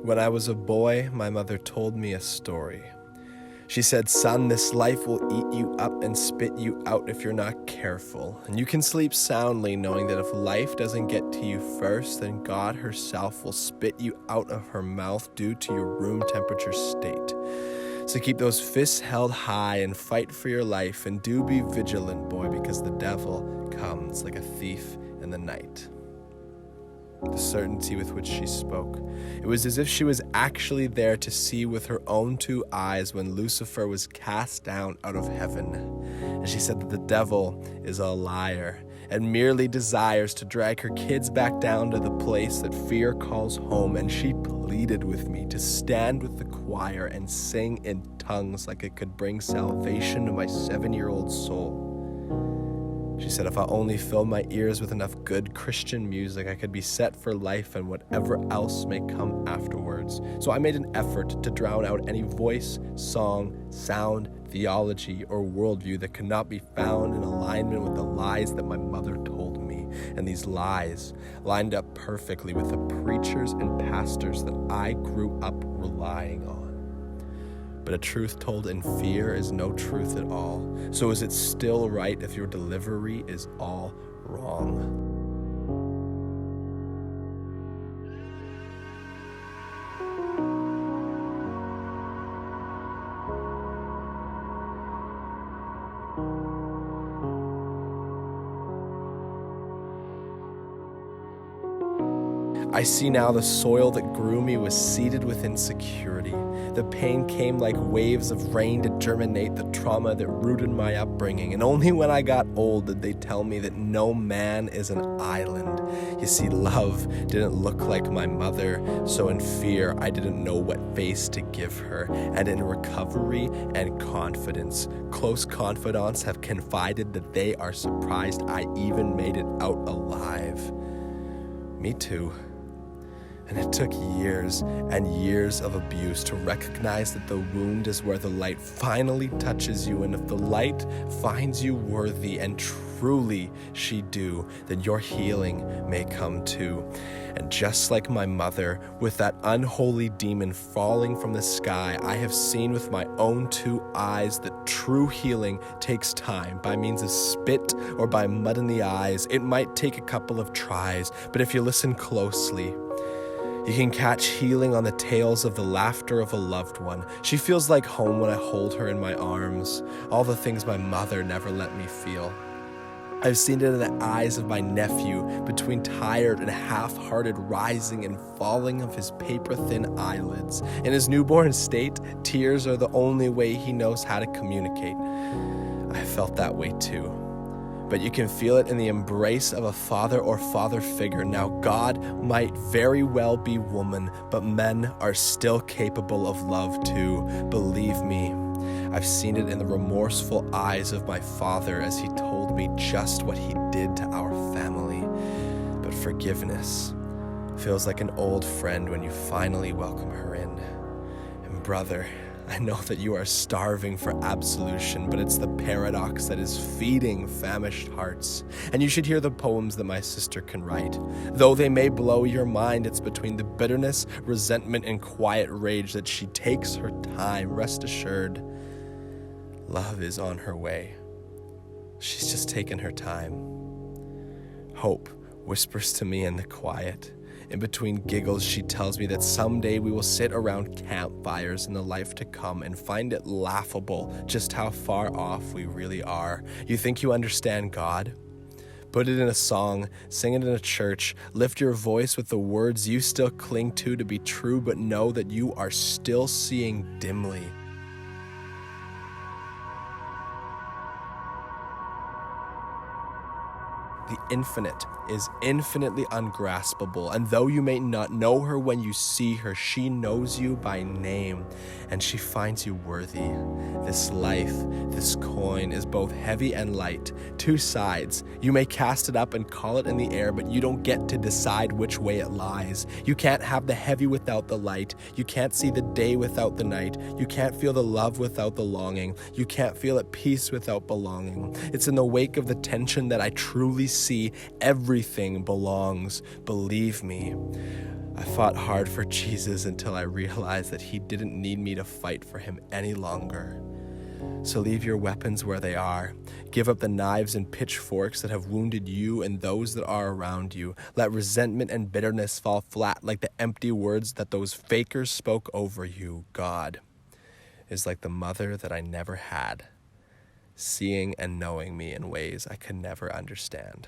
When I was a boy, my mother told me a story. She said, "Son, this life will eat you up and spit you out if you're not careful. And you can sleep soundly knowing that if life doesn't get to you first, then God herself will spit you out of her mouth due to your room temperature state. So keep those fists held high and fight for your life, and do be vigilant, boy, because the devil comes like a thief in the night." The certainty with which she spoke, it was as if she was actually there to see with her own two eyes when Lucifer was cast down out of heaven. And she said that the devil is a liar and merely desires to drag her kids back down to the place that fear calls home. And she pleaded with me to stand with the choir and sing in tongues like it could bring salvation to my 7-year-old soul. She said if I only filled my ears with enough good Christian music, I could be set for life and whatever else may come afterwards. So I made an effort to drown out any voice, song, sound, theology, or worldview that could not be found in alignment with the lies that my mother told me. And these lies lined up perfectly with the preachers and pastors that I grew up relying on. But a truth told in fear is no truth at all. So is it still right if your delivery is all wrong? I see now the soil that grew me was seeded with insecurity. The pain came like waves of rain to germinate the trauma that rooted my upbringing. And only when I got old did they tell me that no man is an island. You see, love didn't look like my mother, so in fear I didn't know what face to give her. And in recovery and confidence, close confidants have confided that they are surprised I even made it out alive. Me too. And it took years and years of abuse to recognize that the wound is where the light finally touches you. And if the light finds you worthy, and truly she do, then your healing may come too. And just like my mother, with that unholy demon falling from the sky, I have seen with my own two eyes that true healing takes time by means of spit or by mud in the eyes. It might take a couple of tries, but if you listen closely, you can catch healing on the tales of the laughter of a loved one. She feels like home when I hold her in my arms, all the things my mother never let me feel. I've seen it in the eyes of my nephew, between tired and half-hearted rising and falling of his paper-thin eyelids. In his newborn state, tears are the only way he knows how to communicate. I felt that way too. But you can feel it in the embrace of a father or father figure. Now, God might very well be woman, but men are still capable of love too. Believe me, I've seen it in the remorseful eyes of my father as he told me just what he did to our family. But forgiveness feels like an old friend when you finally welcome her in. And brother, I know that you are starving for absolution, but it's the paradox that is feeding famished hearts. And you should hear the poems that my sister can write. Though they may blow your mind, it's between the bitterness, resentment, and quiet rage that she takes her time. Rest assured, love is on her way. She's just taken her time. Hope whispers to me in the quiet. In between giggles, she tells me that someday we will sit around campfires in the life to come and find it laughable just how far off we really are. You think you understand God? Put it in a song, sing it in a church, lift your voice with the words you still cling to be true, but know that you are still seeing dimly. The infinite is infinitely ungraspable, and though you may not know her when you see her, she knows you by name, and she finds you worthy. This life, this coin, is both heavy and light, two sides. You may cast it up and call it in the air, but you don't get to decide which way it lies. You can't have the heavy without the light. You can't see the day without the night. You can't feel the love without the longing. You can't feel at peace without belonging. It's in the wake of the tension that I truly see see everything belongs. Believe me, I fought hard for Jesus until I realized that he didn't need me to fight for him any longer. So leave your weapons where they are. Give up the knives and pitchforks that have wounded you and those that are around you. Let resentment and bitterness fall flat like the empty words that those fakers spoke over you. God is like the mother that I never had, seeing and knowing me in ways I could never understand.